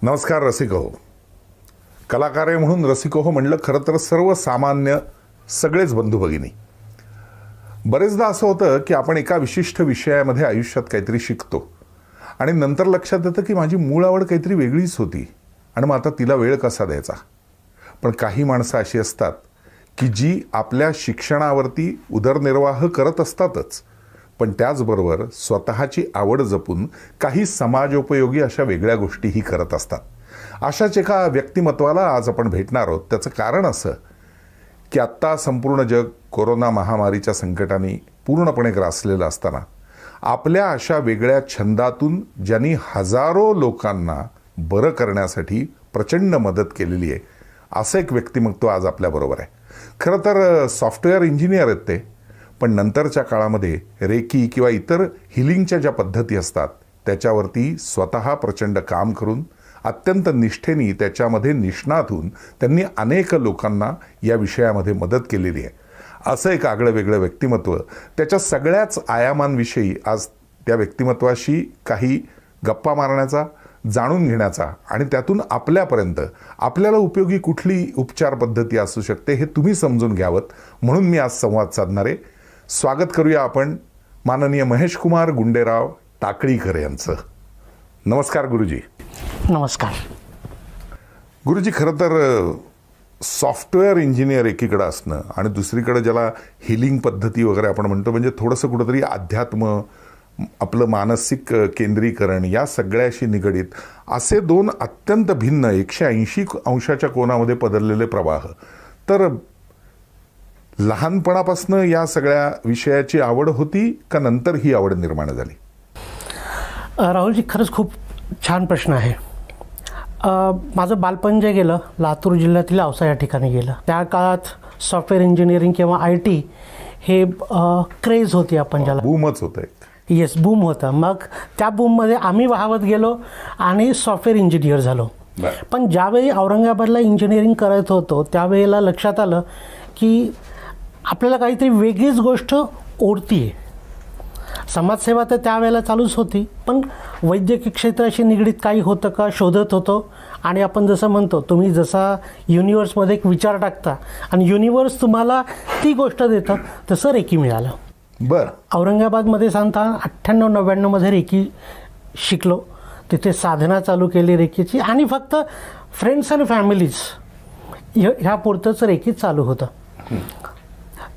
नमस्कार रसिको. कलाकार आहे म्हणून रसिको म्हणलं खरं तर सर्वसामान्य सगळेच बंधू भगिनी. बरेचदा असं होतं की आपण एका विशिष्ट विषयामध्ये आयुष्यात काहीतरी शिकतो आणि नंतर लक्षात येतं की माझी मूळ आवड काहीतरी वेगळीच होती आणि मग आता तिला वेळ कसा द्यायचा. पण काही माणसं अशी असतात की जी आपल्या शिक्षणावरती उदरनिर्वाह करत असतातच, पण त्याचबरोबर स्वतःची आवड जपून काही समाजोपयोगी अशा वेगळ्या गोष्टीही करत असतात. अशाच एका व्यक्तिमत्वाला आज आपण भेटणार आहोत. त्याचं कारण असं की आत्ता संपूर्ण जग कोरोना महामारीच्या संकटाने पूर्णपणे ग्रासलेलं असताना आपल्या अशा वेगळ्या छंदातून ज्यांनी हजारो लोकांना बरं करण्यासाठी प्रचंड मदत केलेली आहे, असं एक व्यक्तिमत्व आज आपल्याबरोबर आहे. खरं तर सॉफ्टवेअर इंजिनियर आहेत ते, पण नंतरच्या काळामध्ये रेकी किंवा इतर हिलिंगच्या ज्या पद्धती असतात त्याच्यावरती स्वतः प्रचंड काम करून अत्यंत निष्ठेने त्याच्यामध्ये निष्णात होऊन त्यांनी अनेक लोकांना या विषयामध्ये मदत केलेली आहे. असं एक आगळं वेगळं व्यक्तिमत्व, त्याच्या सगळ्याच आयामांविषयी आज त्या व्यक्तिमत्वाशी काही गप्पा मारण्याचा, जाणून घेण्याचा आणि त्यातून आपल्यापर्यंत आपल्याला उपयोगी कुठली उपचार पद्धती असू शकते हे तुम्ही समजून घ्यावं म्हणून मी आज संवाद साधणार आहे. स्वागत करूया आपण माननीय महेश कुमार गुंडेराव टाकळीकर यांचं. नमस्कार गुरुजी. नमस्कार गुरुजी. खरं तर सॉफ्टवेअर इंजिनियर एकीकडे असणं आणि दुसरीकडे ज्याला हिलिंग पद्धती वगैरे आपण म्हणतो, म्हणजे थोडंसं कुठंतरी अध्यात्म, आपलं मानसिक केंद्रीकरण या सगळ्याशी निगडीत असे दोन अत्यंत भिन्न 180 अंशाच्या कोनामध्ये पदरलेले प्रवाह. तर लहानपणापासून या सगळ्या विषयाची आवड होती का नंतर ही आवड निर्माण झाली? राहुलजी, खरंच खूप छान प्रश्न आहे. माझं बालपण जे गेलं लातूर जिल्ह्यातील औसा या ठिकाणी गेलं. त्या काळात सॉफ्टवेअर इंजिनिअरिंग किंवा IT हे क्रेज होती, आपण ज्याला बूमच होतं. येस, बूम होता. मग त्या बूममध्ये आम्ही वाहवत गेलो आणि सॉफ्टवेअर इंजिनियर झालो. पण ज्यावेळी औरंगाबादला इंजिनिअरिंग करत होतो त्यावेळेला लक्षात आलं की आपल्याला काहीतरी वेगळीच गोष्ट ओढती आहे. समाजसेवा तर त्यावेळेला चालूच होती, पण वैद्यकीय क्षेत्राशी निगडीत काही होतं का शोधत होतो. आणि आपण जसं म्हणतो, तुम्ही जसा युनिवर्समध्ये एक विचार टाकता आणि युनिवर्स तुम्हाला ती गोष्ट देतं, तसं रेकी मिळालं. बरं. औरंगाबादमध्ये साधारण 98-99 रेकी शिकलो. तिथे साधना चालू केली रेकीची आणि फक्त फ्रेंड्स आणि फॅमिलीज ह्या पुरतंच रेकी चालू होतं.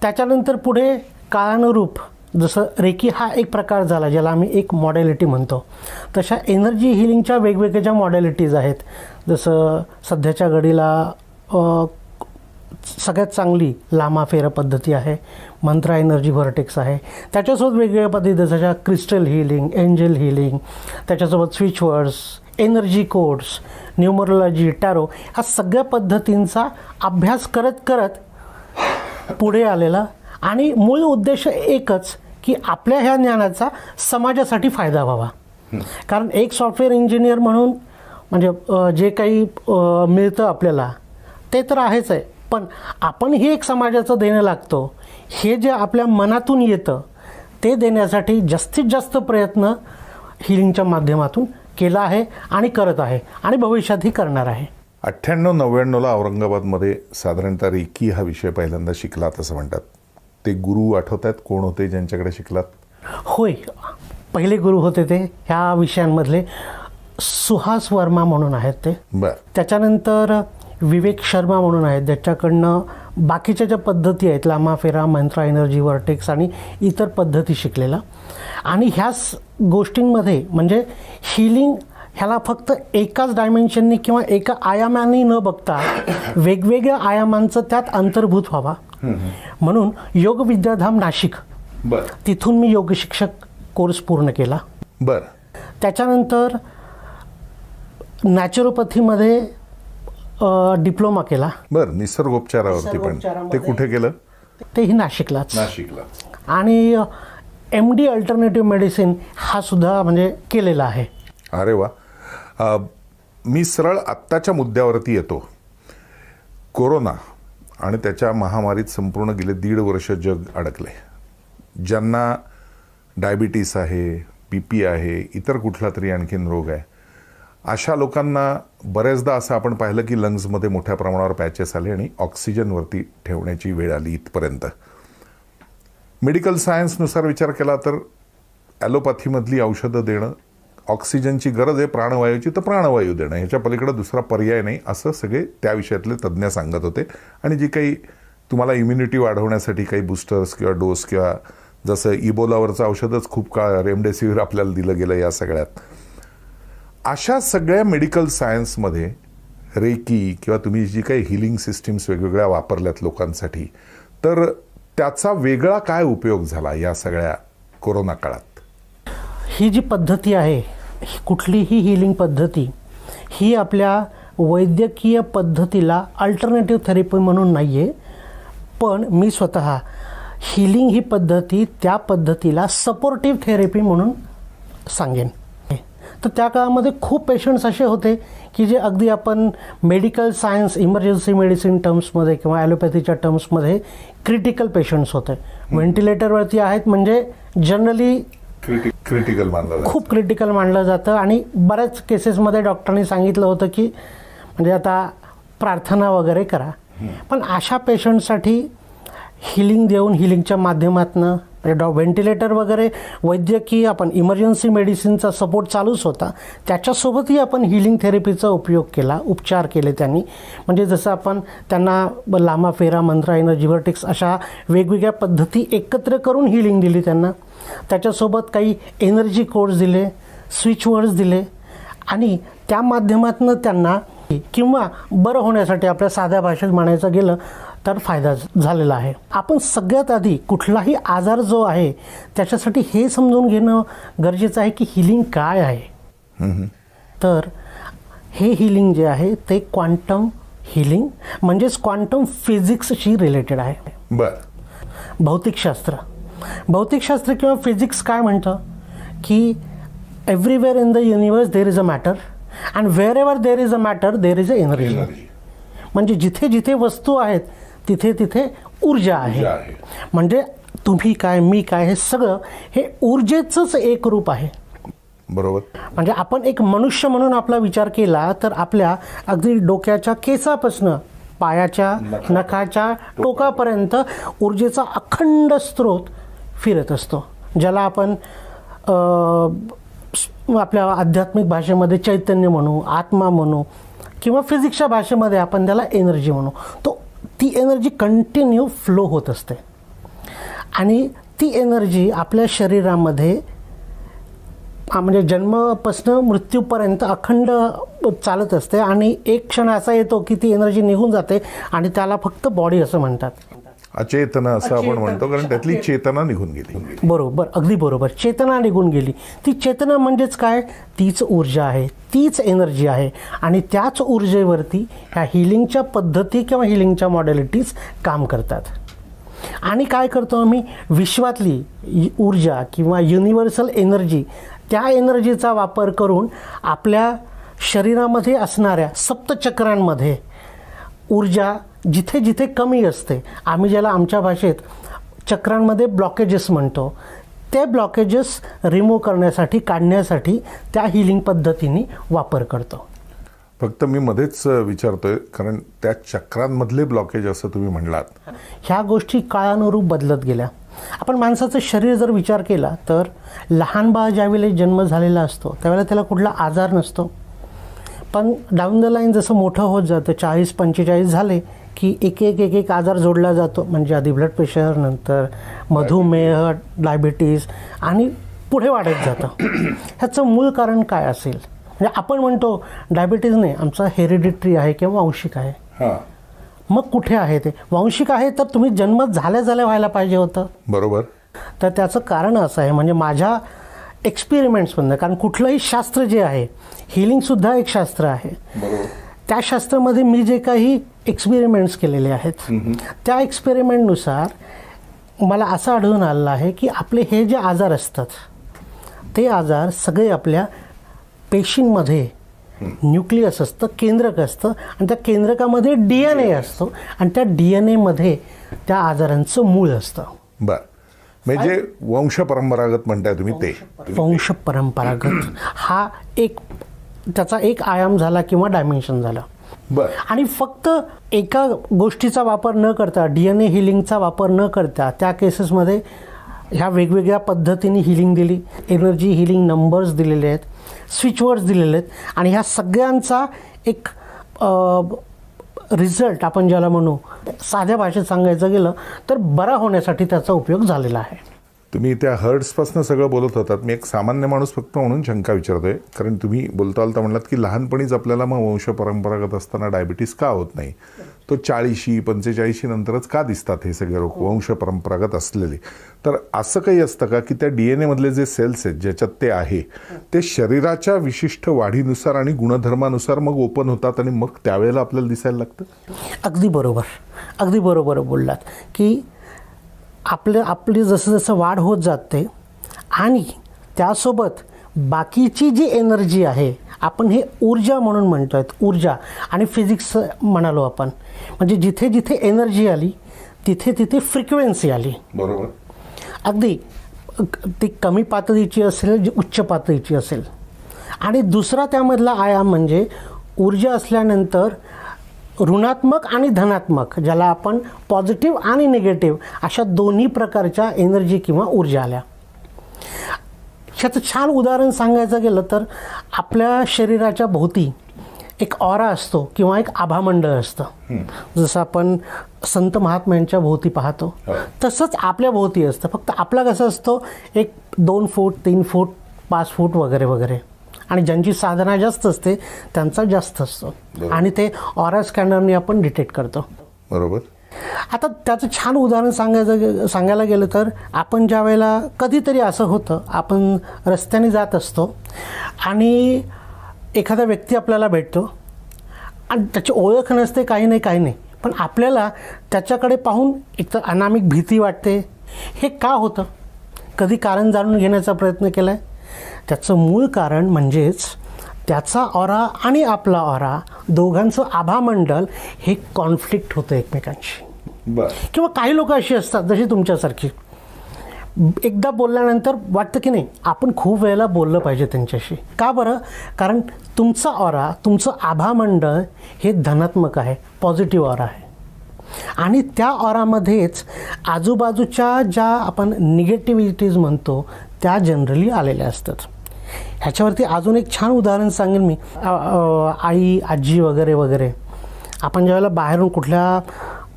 त्याच्यानंतर पुढे काळानुरूप जसं रेकी हा एक प्रकार झाला ज्याला आम्ही एक मॉडॅलिटी म्हणतो, तशा एनर्जी हिलिंगच्या वेगवेगळ्या ज्या मॉडॅलिटीज आहेत, जसं सध्याच्या घडीला सगळ्यात चांगली लामा फेरा पद्धती आहे, मंत्रा एनर्जी व्हर्टेक्स आहे. त्याच्यासोबत वेगवेगळ्या पद्धती जशा क्रिस्टल हिलिंग, एंजल हिलिंग, त्याच्यासोबत switch words, energy codes, numerology, tarot, ह्या सगळ्या पद्धतींचा अभ्यास करत करत पुढे आलेला. आणि मूळ उद्देश एकच की आपल्या ह्या ज्ञानाचा समाजासाठी फायदा व्हावा. कारण एक सॉफ्टवेअर इंजिनियर म्हणून म्हणजे जे काही मिळतं आपल्याला ते तर आहेच आहे, पण आपणही एक समाजाचं देणं लागतो. हे जे आपल्या मनातून येतं ते देण्यासाठी जास्तीत जास्त प्रयत्न हिलिंगच्या माध्यमातून केला आहे आणि करत आहे आणि भविष्यातही करणार आहे. 98-99ला औरंगाबादमध्ये साधारणतः रेकी हा विषय पहिल्यांदा शिकलात असं म्हणतात. ते गुरु आठवत आहेत कोण होते ज्यांच्याकडे शिकलात? होय, पहिले गुरु होते ते ह्या विषयांमधले सुहास वर्मा म्हणून आहेत ते. बरं. त्याच्यानंतर विवेक शर्मा म्हणून आहेत, ज्याच्याकडनं बाकीच्या ज्या पद्धती आहेत, लामाफेरा, मंत्रा एनर्जी व्हर्टेक्स आणि इतर पद्धती शिकलेला. आणि ह्याच गोष्टींमध्ये म्हणजे हिलिंग ह्याला फक्त एकाच डायमेन्शननी किंवा एका आयामाने न बघता वेगवेगळ्या आयामांचं त्यात अंतर्भूत व्हावा म्हणून योग विद्याधाम नाशिक, तिथून मी योग शिक्षक कोर्स पूर्ण केला. बरं. त्याच्यानंतर नॅचरोपॅथीमध्ये डिप्लोमा केला. बरं. निसर्गोपचारावरती पण ते कुठे केलं? तेही नाशिकलाच. नाशिकला. आणि MD अल्टरनेटिव्ह मेडिसिन हा सुद्धा म्हणजे केलेला आहे. अरे वा. मी सरळ आत्ताच्या मुद्द्यावरती येतो. कोरोना आणि त्याच्या महामारीत संपूर्ण गेले 1.5 वर्ष जग अडकले. ज्यांना डायबिटीस आहे, BP आहे, इतर कुठला तरी आणखीन रोग आहे, अशा लोकांना बऱ्याचदा असं आपण पाहिलं की लंग्समध्ये मोठ्या प्रमाणावर पॅचेस आले आणि ऑक्सिजनवरती ठेवण्याची वेळ आली इथपर्यंत. मेडिकल सायन्सनुसार विचार केला तर ॲलोपॅथीमधली औषधं देणं, ऑक्सिजनची गरज आहे प्राणवायूची तर प्राणवायू देणं, ह्याच्या पलीकडे दुसरा पर्याय नाही असं सगळे त्या विषयातले तज्ज्ञ सांगत होते. आणि जी काही तुम्हाला इम्युनिटी वाढवण्यासाठी काही बूस्टर्स किंवा डोस किंवा जसं इबोलावरचं औषधच खूप काळ रेमडेसिवीर आपल्याला दिलं गेलं या सगळ्यात. अशा सगळ्या मेडिकल सायन्समध्ये रेकी किंवा तुम्ही जी काही हिलिंग सिस्टीम्स वेगवेगळ्या वापरल्यात लोकांसाठी, तर त्याचा वेगळा काय उपयोग झाला या सगळ्या कोरोना काळात? ही जी पद्धती आहे, कुठलीही हिलिंग पद्धती ही आपल्या वैद्यकीय पद्धतीला अल्टरनेटिव्ह थेरपी म्हणून नाही आहे, पण मी स्वतः हिलिंग ही पद्धती त्या पद्धतीला सपोर्टिव्ह थेरपी म्हणून सांगेन. तर त्या काळामध्ये खूप पेशंट्स असे होते की जे अगदी आपण मेडिकल सायन्स इमर्जन्सी मेडिसिन टर्म्समध्ये किंवा ॲलोपॅथीच्या टर्म्समध्ये क्रिटिकल पेशंट्स होते. व्हेंटिलेटरवरती आहेत म्हणजे जनरली क्रिटिकल मानलं जातं, खूप क्रिटिकल मानलं जातं. आणि बऱ्याच केसेसमध्ये डॉक्टरांनी सांगितलं होतं की म्हणजे आता प्रार्थना वगैरे करा. पण अशा पेशंटसाठी हिलिंग देऊन हिलिंगच्या माध्यमातून म्हणजे व्हेंटिलेटर वगैरे वैद्यकीय आपण इमर्जन्सी मेडिसिनचा सपोर्ट चालूच होता, त्याच्यासोबतही आपण हिलिंग थेरपीचा उपयोग केला, उपचार केले त्यांनी. म्हणजे जसं आपण त्यांना लामा फेरा, मंत्रा, एनर्जी व्हर्टेक्स अशा वेगवेगळ्या पद्धती एकत्र करून हिलिंग दिली त्यांना. त्याच्यासोबत काही एनर्जी कोड्स दिले, स्विच वर्ड्स दिले आणि त्या माध्यमातून त्यांना किंवा बरं होण्यासाठी आपल्या साध्या भाषेत म्हणायचं गेलं तर फायदा झालेला आहे. आपण सगळ्यात आधी कुठलाही आजार जो आहे त्याच्यासाठी हे समजून घेणं गरजेचं आहे की हिलिंग काय आहे. तर हे हिलिंग जे आहे ते क्वांटम हिलिंग म्हणजेच क्वांटम फिजिक्सशी रिलेटेड आहे. भौतिकशास्त्र किंवा फिजिक्स काय म्हणतं की everywhere in the universe there is a matter and wherever there is a matter there is a energy. म्हणजे जिथे जिथे वस्तू आहेत तिथे तिथे ऊर्जा आहे. म्हणजे तुम्ही काय मी काय हे सगळं हे ऊर्जेचंच एक रूप आहे. बरोबर. म्हणजे आपण एक मनुष्य म्हणून आपला विचार केला तर आपल्या अगदी डोक्याच्या केसापासनं पायाच्या नखाच्या टोकापर्यंत ऊर्जेचा अखंड स्रोत फिरत असतो, ज्याला आपण आपल्या आध्यात्मिक भाषेमध्ये चैतन्य म्हणू, आत्मा म्हणू किंवा फिजिक्सच्या भाषेमध्ये आपण त्याला एनर्जी म्हणू. तो ती एनर्जी कंटिन्यू फ्लो होत असते आणि ती एनर्जी आपल्या शरीरामध्ये म्हणजे जन्मापासून मृत्यूपर्यंत अखंड चालत असते. आणि एक क्षण असा येतो की ती एनर्जी निघून जाते आणि त्याला फक्त बॉडी असं म्हणतात. अचेतना असं आपण म्हणतो कारण त्यातली चेतना निघून गेली. बरोबर, अगदी बरोबर. चेतना निघून गेली. ती चेतना म्हणजेच काय? तीच ऊर्जा आहे, तीच एनर्जी आहे आणि त्याच ऊर्जेवरती ह्या हिलिंगच्या पद्धती किंवा हिलिंगच्या मॉडेलिटीज काम करतात. आणि काय करतो आम्ही? विश्वातली ऊर्जा किंवा युनिव्हर्सल एनर्जी, त्या एनर्जीचा वापर करून आपल्या शरीरामध्ये असणाऱ्या सप्तचक्रांमध्ये ऊर्जा जिथे जिथे कमी असते, आम्ही ज्याला आमच्या भाषेत चक्रांमध्ये ब्लॉकेजेस म्हणतो, ते ब्लॉकेजेस रिमूव्ह करण्यासाठी, काढण्यासाठी त्या हिलिंग पद्धतीने वापर करतो. फक्त मी मध्येच विचारतोय कारण त्या चक्रांमधले ब्लॉकेज असं तुम्ही म्हणलात, ह्या गोष्टी काळानुरूप बदलत गेल्या. आपण माणसाचं शरीर जर विचार केला तर लहान बाळ ज्यावेळेला जन्म झालेला असतो त्यावेळेला त्याला कुठला आजार नसतो. पण डाऊन द लाईन जसं मोठं होत जातं, 40-45 झाले की एक एक आजार जोडला जातो. म्हणजे आधी ब्लड प्रेशर, नंतर मधुमेह, डायबिटीज आणि पुढे वाढत जातं. ह्याचं मूळ कारण काय असेल? म्हणजे आपण म्हणतो डायबिटीज नाही, आमचा हेरिडिटरी आहे किंवा वांशिक आहे. मग कुठे आहे ते? वांशिक आहे तर तुम्ही जन्म झाल्या व्हायला पाहिजे होतं. बरोबर. तर त्याचं कारण असं आहे, म्हणजे माझ्या एक्सपेरिमेंट्समधनं, कारण कुठलंही शास्त्र जे आहे, हिलिंगसुद्धा एक शास्त्र आहे, त्या शास्त्रामध्ये मी जे काही एक्सपेरिमेंट्स केलेले आहेत त्या एक्सपेरिमेंटनुसार मला असं आढळून आलेलं आहे की आपले हे जे आजार असतात ते आजार सगळे आपल्या पेशींमध्ये न्यूक्लियस असतं, केंद्रक असतं आणि त्या केंद्रकामध्ये DNA असतो आणि त्या DNA त्या आजारांचं मूळ असतं. बर. म्हणजे वंश परंपरागत म्हणताय तुम्ही ते? वंश परंपरागत हा एक त्याचा एक आयाम झाला किंवा डायमेन्शन झालं. बर. आणि फक्त एका गोष्टीचा वापर न करता, DNA हिलिंगचा वापर न करता त्या केसेसमध्ये ह्या वेगवेगळ्या पद्धतीने हिलिंग दिली, एनर्जी हिलिंग नंबर्स दिलेले आहेत, स्विचवर्ड्स दिलेले आहेत, आणि ह्या सगळ्यांचा एक रिझल्ट आपण ज्याला म्हणू, साध्या भाषेत सांगायचं गेलं तर बरा होण्यासाठी त्याचा उपयोग झालेला आहे. तुम्ही त्या हर्ट्सपासून सगळं बोलत होतात. मी एक सामान्य माणूस फक्त म्हणून शंका विचारतोय, कारण तुम्ही बोलता म्हणलात की लहानपणीच आपल्याला मग वंश परंपरागत असताना डायबिटीस का होत नाही, तो 40-45 नंतरच का दिसतात हे सगळे रोग वंश परंपरागत असलेले. तर असं काही असतं का की त्या DNA मधले जे सेल्स आहेत ज्याच्यात ते आहे ते शरीराच्या विशिष्ट वाढीनुसार आणि गुणधर्मानुसार मग ओपन होतात आणि मग त्यावेळेला आपल्याला दिसायला लागतं? अगदी बरोबर, अगदी बरोबर बोललात की आपली जसं जसं वाढ होत जाते आणि त्यासोबत बाकीची जी एनर्जी आहे, आपण हे ऊर्जा म्हणून म्हणतो आहेत, ऊर्जा आणि फिजिक्स म्हणालो आपण, म्हणजे जिथे जिथे एनर्जी आली तिथे तिथे फ्रिक्वेन्सी आली. बरोबर. अगदी ती कमी पातळीची असेल, जी उच्च पातळीची असेल. आणि दुसरा त्यामधला आयाम म्हणजे ऊर्जा असल्यानंतर ऋणात्मक आणि धनात्मक, ज्याला आपण पॉझिटिव्ह आणि निगेटिव्ह अशा दोन्ही प्रकारच्या एनर्जी किंवा ऊर्जा आल्या. ह्याचं छान उदाहरण सांगायचं गेलं तर आपल्या शरीराच्या भोवती एक ऑरा असतो किंवा एक आभामंडळ असतं. जसं आपण संत महात्म्यांच्या भोवती पाहतो तसंच आपल्या भोवती असतं. फक्त आपला कसं असतो, एक 2 फूट 3 फूट 5 फूट वगैरे वगैरे, आणि ज्यांची साधना जास्त असते त्यांचा जास्त असतो, आणि ते ऑरा स्कॅनरने आपण डिटेक्ट करतो. बरोबर. आता त्याचं छान उदाहरण सांगायला गेलं तर आपण ज्या वेळेला कधीतरी असं होतं, आपण रस्त्याने जात असतो आणि एखादा व्यक्ती आपल्याला भेटतो आणि त्याची ओळख नसते, काही नाही, पण आपल्याला त्याच्याकडे पाहून एकतर अनामिक भीती वाटते. हे का होतं? कधी कारण जाणून घेण्याचा प्रयत्न केला आहे? त्याचं मूळ कारण म्हणजेच त्याचा ऑरा आणि आपला ऑरा दोघांचं आभामंडल हे कॉन्फ्लिक्ट होतं एकमेकांशी. किंवा काही लोक अशी असतात जशी तुमच्यासारखी, एकदा बोलल्यानंतर वाटतं की नाही आपण खूप वेळेला बोललं पाहिजे त्यांच्याशी. का बरं? कारण तुमचा ऑरा, तुमचं आभामंडळ हे धनात्मक आहे, पॉझिटिव्ह ऑरा आहे, आणि त्या ऑरामध्येच आजूबाजूच्या ज्या आपण निगेटिव्हिटीज म्हणतो त्या जनरली आलेल्या असतात. ह्याच्यावरती अजून एक छान उदाहरण सांगेन मी. आई, आजी वगैरे वगैरे, आपण ज्यावेळेला बाहेरून कुठल्या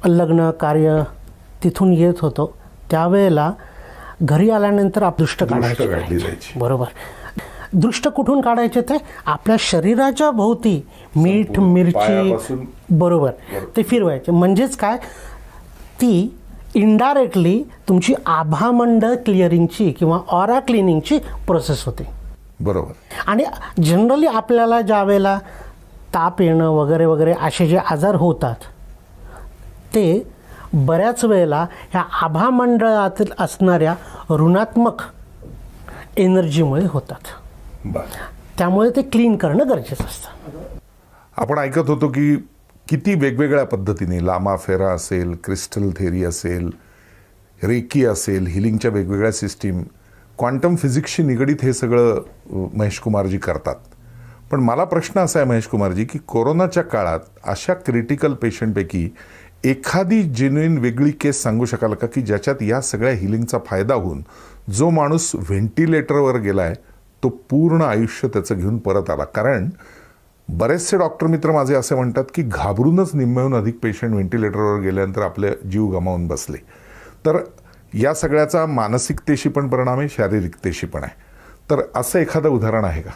लग्न कार्य तिथून येत होतो त्यावेळेला घरी आल्यानंतर दृष्ट काढायची. बरोबर. दृष्ट कुठून काढायचे? ते आपल्या शरीराच्या भोवती मीठ, मिरची, बरोबर, ते फिरवायचे. म्हणजेच काय, ती इनडायरेक्टली तुमची आभामंडळ क्लिअरिंगची किंवा ऑरा क्लिनिंगची प्रोसेस होते. बरोबर. आणि जनरली आपल्याला ज्या वेळेला ताप येणं वगैरे वगैरे असे जे आजार होतात ते बऱ्याच वेळेला ह्या आभामंडळातील असणाऱ्या ऋणात्मक एनर्जीमुळे होतात. त्यामुळे ते क्लीन करणं गरजेचं असतं. आपण ऐकत होतो की किती वेगवेगळ्या पद्धतीने, लामा फेरा असेल, क्रिस्टल थेरी असेल, रेकी असेल, हिलिंगच्या वेगवेगळ्या सिस्टीम, क्वांटम फिजिक्सशी निगडीत हे सगळं महेश कुमारजी करतात. पण मला प्रश्न असा आहे महेश कुमारजी की कोरोनाच्या काळात अशा क्रिटिकल पेशंटपैकी एखादी जेन्युइन वेगळी केस सांगू शकाल का की ज्याच्यात या सगळ्या हिलिंगचा फायदा होऊन जो माणूस व्हेंटिलेटरवर गेलाय तो पूर्ण आयुष्य त्याचं घेऊन परत आला? कारण बरेचसे डॉक्टर मित्र माझे असे म्हणतात की घाबरूनच निम्म्याहून अधिक पेशंट व्हेंटिलेटरवर गेल्यानंतर आपले जीव गमावून बसले. तर या सगळ्याचा मानसिकतेशी पण परिणाम आहे, शारीरिकतेशी पण आहे. तर असं एखादं उदाहरण आहे का?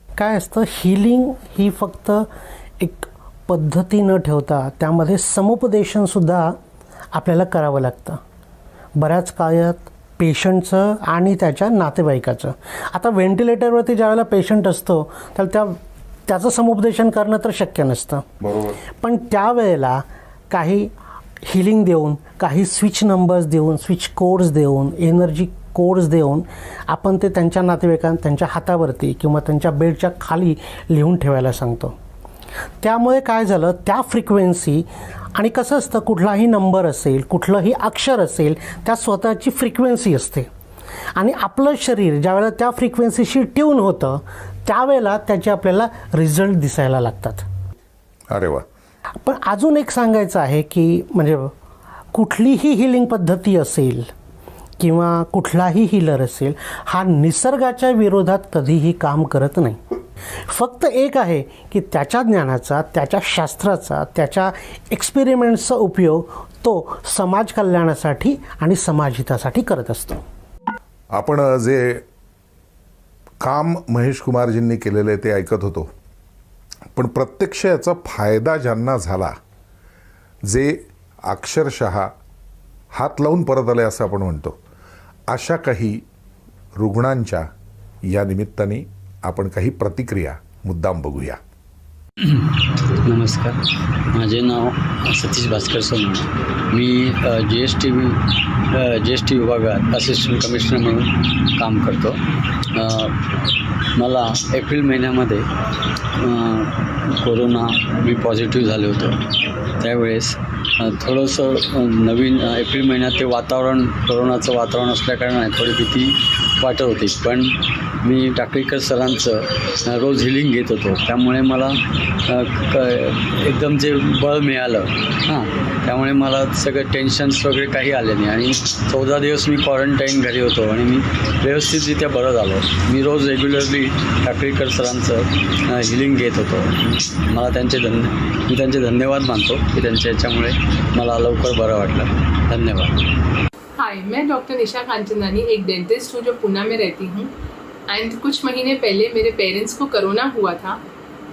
काय असतं, हिलिंग ही फक्त एक पद्धती न ठेवता त्यामध्ये समुपदेशनसुद्धा आपल्याला करावं लागतं. बऱ्याच काळात पेशंटचं आणि त्याच्या नातेवाईकाचं. आता व्हेंटिलेटरवरती ज्यावेळेला पेशंट असतो तर त्याचं समुपदेशन करणं तर शक्य नसतं. बरोबर. पण त्यावेळेला काही हिलिंग देऊन, काही स्विच नंबर्स देऊन, स्विच कोड्स देऊन, एनर्जी कोड्स देऊन आपण ते त्यांच्या नातेवाईकांना त्यांच्या हातावरती किंवा त्यांच्या बेडच्या खाली लिहून ठेवायला सांगतो. त्यामुळे काय झालं, त्या फ्रिक्वेन्सी, आणि कसं असतं कुठलाही नंबर असेल, कुठलंही अक्षर असेल, त्या स्वतःची फ्रिक्वेन्सी असते, आणि आपलं शरीर ज्यावेळेला त्या फ्रिक्वेन्सीशी ट्यून होतं त्यावेळेला त्याचे आपल्याला रिझल्ट दिसायला लागतात. अरे वा. पण अजून एक सांगायचं आहे की म्हणजे कुठलीही हिलिंग पद्धती असेल किंवा कुठलाही हिलर असेल, हा निसर्गाच्या विरोधात कधीही काम करत नाही. फक्त एक आहे की त्याच्या ज्ञानाचा, त्याच्या शास्त्राचा, त्याच्या एक्सपेरिमेंट्सचा उपयोग तो समाज कल्याणासाठी आणि समाजहितासाठी करत असतो. आपण जे काम महेश कुमारजींनी केलेलं आहे ते ऐकत होतो, पण प्रत्यक्ष याचा फायदा ज्यांना झाला, जे अक्षरशः हात लावून परत आले असं आपण म्हणतो, अशा काही रुग्णांच्या या निमित्ताने आपण काही प्रतिक्रिया मुद्दाम बघूया. नमस्कार, माझे नाव सतीश भास्कर सोनवणे. मी GST विभागात असिस्टंट कमिशनर म्हणून काम करतो. मला एप्रिल महिन्यामध्ये मी पॉझिटिव्ह झाले होतो. त्यावेळेस थोडंसं नवीन एप्रिल महिन्यात ते वातावरण, कोरोनाचं वातावरण असल्याकारणाने थोडी भीती वाटत होती. पण मी टाकळीकर सरांचं रोज हिलिंग घेत होतो, त्यामुळे मला एकदम जे बळ मिळालं त्यामुळे मला सगळं टेन्शन्स वगैरे काही आले नाही. आणि 14 दिवस मी क्वारंटाईन घरी होतो आणि मी व्यवस्थितरित्या बरं झालो. मी रोज रेग्युलरली टाकळीकर सरांचं हिलिंग घेत होतो. मला मी त्यांचे धन्यवाद मानतो की त्यांच्या याच्यामुळे मला लवकर बरं वाटलं. धन्यवाद. हाय, मैं डॉक्टर निशा कांचनानी, एक डेंटिस्ट हूँ जो पूना में रहती हूँ. एंड कुछ महीने पहले मेरे पेरेंट्स को कोरोना हुआ था.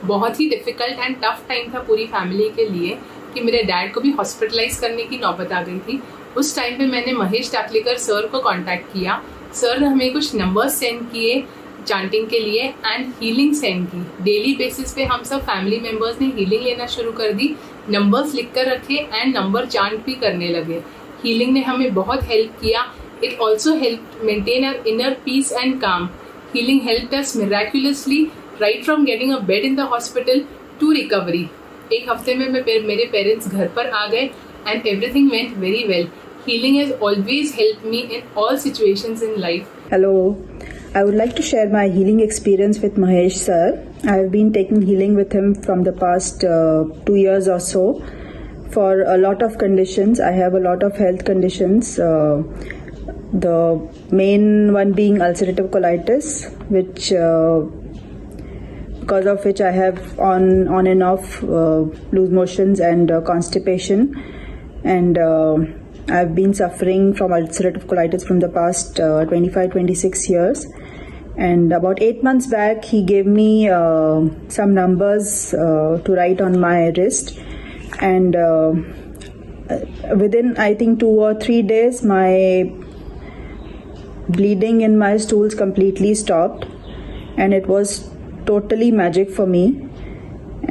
बहुत ही डिफ़िकल्ट एंड टफ टाइम था पूरी फैमिली के लिए कि मेरे डैड को भी हॉस्पिटलाइज करने की नौबत आ गई थी. उस टाइम पे मैंने महेश टाकलेकर सर को कांटेक्ट किया. सर ने हमें कुछ नंबर्स सेंड किए चांटिंग के लिए एंड हीलिंग सेंड की. डेली बेसिस पे हम सब फैमिली मेम्बर्स ने हीलिंग लेना शुरू कर दी. नंबर्स लिख कर रखे एंड नंबर चांट भी करने लगे. हीलिंग ने हमें बहुत हेल्प किया. It also help maintain our inner peace and calm. Healing helped us miraculously right from getting a bed in the hospital to recovery. एक हफ्ते में मेरे पेरेंट्स घर पर आ गए and everything went very well. Healing has always helped me in all situations in life. Hello, I would like to share my healing experience with Mahesh sir. I have been taking healing with him from the past 2 years or so for a lot of conditions. I have a lot of health conditions. The main one being ulcerative colitis, which because of which I have on and off loose motions and constipation, and I've been suffering from ulcerative colitis from the past 25-26 years. And about 8 months back, he gave me some numbers to write on my wrist, and within I think 2 or 3 days, my bleeding in my stools completely stopped, and it was totally magic for me.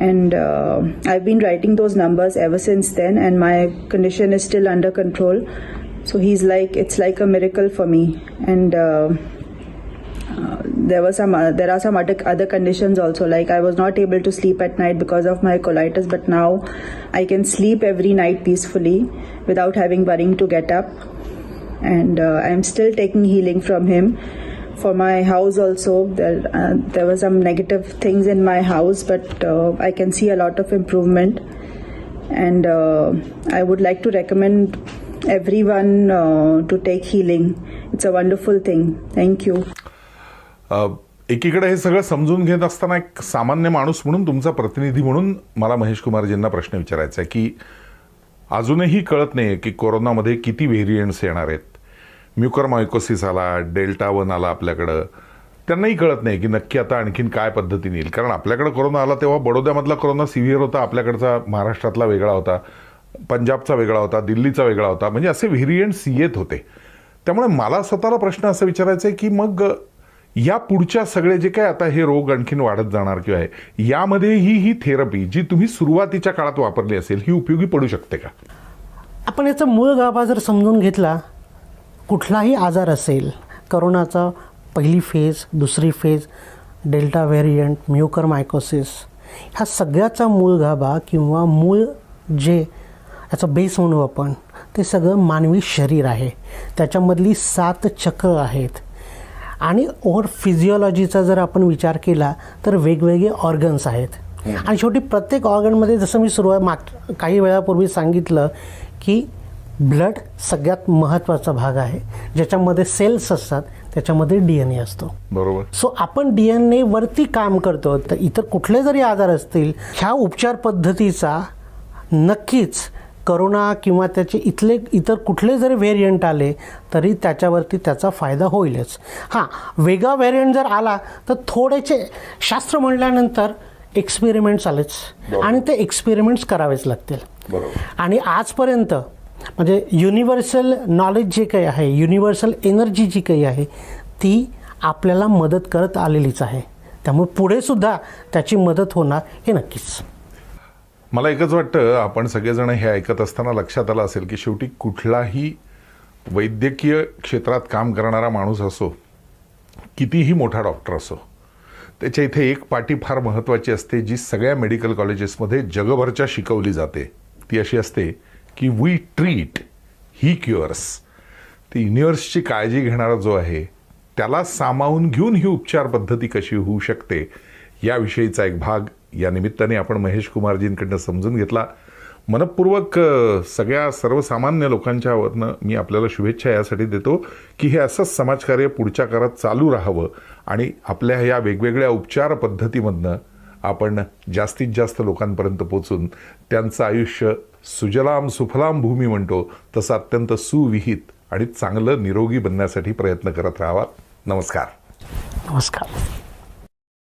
And I've been writing those numbers ever since then, and my condition is still under control. So it's like a miracle for me. And there are some other conditions also, like I was not able to sleep at night because of my colitis, but now I can sleep every night peacefully without having worrying to get up. And I'm still taking healing from him. For my house also, there were some negative things in my house, but I can see a lot of improvement. And I would like to recommend everyone to take healing. It's a wonderful thing. Thank you. एकीकडे हे सगळं समजून घेत असताना एक सामान्य माणूस म्हणून, तुमचा प्रतिनिधी म्हणून मला महेश कुमारजींना प्रश्न विचारायचा आहे की अजूनही कळत नाही की कोरोनामध्ये किती व्हेरियंट्स येणार आहेत. म्युकरमायकोसिस आला, डेल्टा 1 आला आपल्याकडं. त्यांनाही कळत नाही की नक्की आता आणखीन काय पद्धतीने येईल. कारण आपल्याकडं कोरोना आला तेव्हा बडोद्यामधला कोरोना सिव्हिअर होता, आपल्याकडचा महाराष्ट्रातला वेगळा होता, पंजाबचा वेगळा होता, दिल्लीचा वेगळा होता. म्हणजे असे व्हेरियंट्स येत होते. त्यामुळे मला स्वतःला प्रश्न असा विचारायचा आहे की मग या पुढच्या सगळे जे काय आता हे रोग आणखीन वाढत जाणार किंवा आहे, यामध्ये ही थेरपी जी तुम्ही सुरुवातीच्या काळात वापरली असेल ही उपयोगी पडू शकते का? आपण याचा मूळ गाभा जर समजून घेतला, कुठलाही आजार असेल, करोनाचा पहिली फेज, दुसरी फेज, डेल्टा व्हेरियंट, म्युकरमायकोसिस, ह्या सगळ्याचा मूळ गाभा किंवा मूळ जे याचा बेस म्हणू आपण, ते सगळं मानवी शरीर आहे. त्याच्यामधली 7 चक्र आहेत आणि ओव्हर फिजिओलॉजीचा जर आपण विचार केला तर वेगवेगळे ऑर्गन्स आहेत आणि शेवटी प्रत्येक ऑर्गनमध्ये जसं मी काही वेळापूर्वी सांगितलं की ब्लड सगळ्यात महत्त्वाचा भाग आहे, ज्याच्यामध्ये सेल्स असतात, त्याच्यामध्ये DNA असतो. बरोबर. सो आपण DNA वरती काम करतो. तर इतर कुठले जरी आजार असतील, ह्या उपचार पद्धतीचा नक्कीच करोना किंवा त्याचे इतर कुठले जरी व्हेरियंट आले तरी त्याच्यावरती त्याचा फायदा होईलच. हां, वेगळा व्हेरियंट जर आला तर थोडेसे शास्त्र म्हणल्यानंतर एक्सपेरिमेंट्स आलेच आणि ते एक्सपेरिमेंट्स करावेच लागतील. बरोबर. आणि आजपर्यंत म्हणजे युनिव्हर्सल नॉलेज जे काही आहे, युनिव्हर्सल एनर्जी जी काही आहे, ती आपल्याला मदत करत आलेलीच आहे. त्यामुळे पुढे सुद्धा त्याची मदत होणार हे नक्कीच. मला एकच वाटतं, आपण सगळेजण हे ऐकत असताना लक्षात आलं असेल की शेवटी कुठलाही वैद्यकीय क्षेत्रात काम करणारा माणूस असो, कितीही मोठा डॉक्टर असो, त्याच्या इथे एक पाटी फार महत्त्वाची असते जी सगळ्या मेडिकल कॉलेजेसमध्ये जगभरच्या शिकवली जाते. ती अशी असते की वी ट्रीट, ही क्युअर्स. ती युनिव्हर्सची काळजी घेणारा जो आहे त्याला सामावून घेऊन ही उपचार पद्धती कशी होऊ शकते याविषयीचा एक भाग या निमित्ताने आपण महेश कुमारजींकडनं समजून घेतला. मनपूर्वक सगळ्या सर्वसामान्य लोकांच्या वरनं मी आपल्याला शुभेच्छा यासाठी देतो की हे असंच समाजकार्य पुढच्या काळात चालू राहावं आणि आपल्या ह्या वेगवेगळ्या उपचार पद्धतीमधनं आपण जास्तीत जास्त लोकांपर्यंत पोचून त्यांचं आयुष्य सुजलाम सुफलाम भूमी म्हणतो तसं अत्यंत सुविहित आणि चांगलं निरोगी बनण्यासाठी प्रयत्न करत राहावा. नमस्कार. नमस्कार.